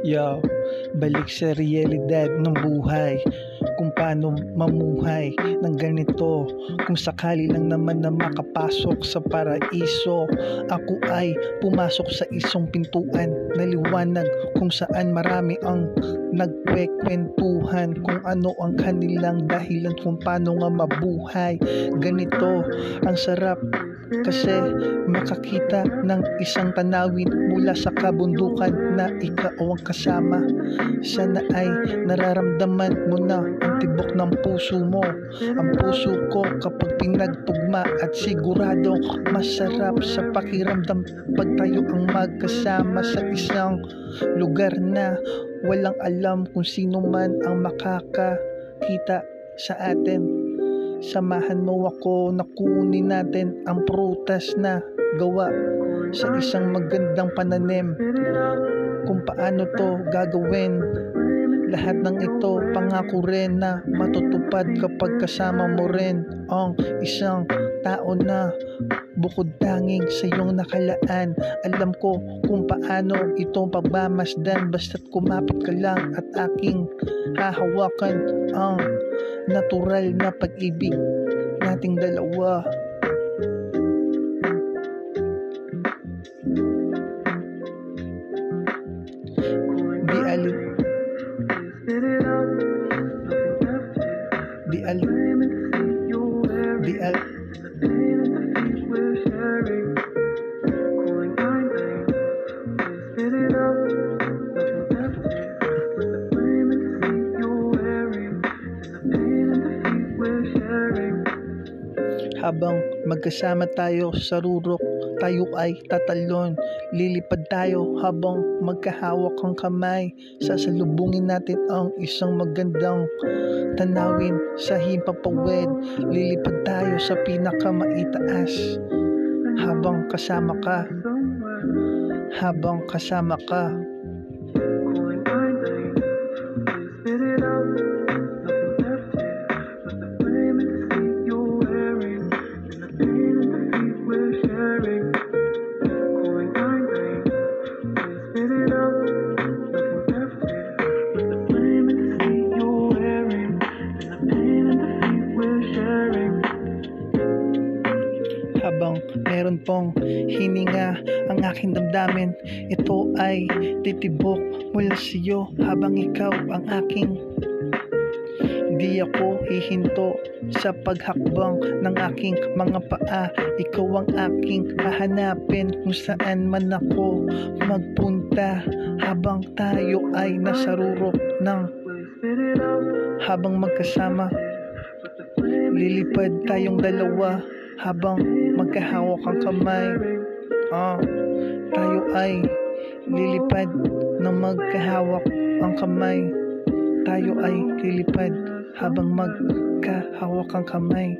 Yo, balik sa realidad ng buhay, kung paano mamuhay ng ganito. Kung sakali lang naman na makapasok sa paraiso, ako ay pumasok sa isang pintuan na liwanag, kung saan marami ang nagkwekwentuhan kung ano ang kanilang dahilan kung paano nga mabuhay. Ganito ang sarap kasi makakita ng isang tanawin mula sa kabundukan na ikaw ang kasama. Sana ay nararamdaman mo na ang tibok ng puso mo, ang puso ko kapag pinagtugma, at siguradong masarap sa pakiramdam pag tayo ang magkasama sa isang lugar na walang alam kung sino man ang makakakita sa atin. Samahan mo ako na kunin natin ang prutas na gawa sa isang magandang pananim. Kung paano to gagawin, lahat ng ito pangako rin na matutupad kapag kasama mo rin ang isang tao na bukod tanging sa iyong nakalaan. Alam ko kung paano ito pagmamasdan, basta't kumapit ka lang at aking hahawakan ang natural na pag-ibig nating dalawa. Habang magkasama tayo sa rurok, tayo ay tatalon. Lilipad tayo habang magkahawak ang kamay. Sasalubungin natin ang isang magandang tanawin sa himpapawid. Lilipad tayo sa pinakamaitaas habang kasama ka. Habang kasama ka. Habang meron pong hininga ang aking damdamin, ito ay titibok mula sa iyo habang ikaw ang aking. Di ako hihinto sa paghakbang ng aking mga paa. Ikaw ang aking hahanapin kung saan man ako magpunta. Habang tayo ay nasa rurok ng habang magkasama, lilipad tayong dalawa habang magkahawak ang kamay. Tayo ay lilipad ng magkahawak ang kamay. Tayo ay lilipad habang magkahawak ang kamay.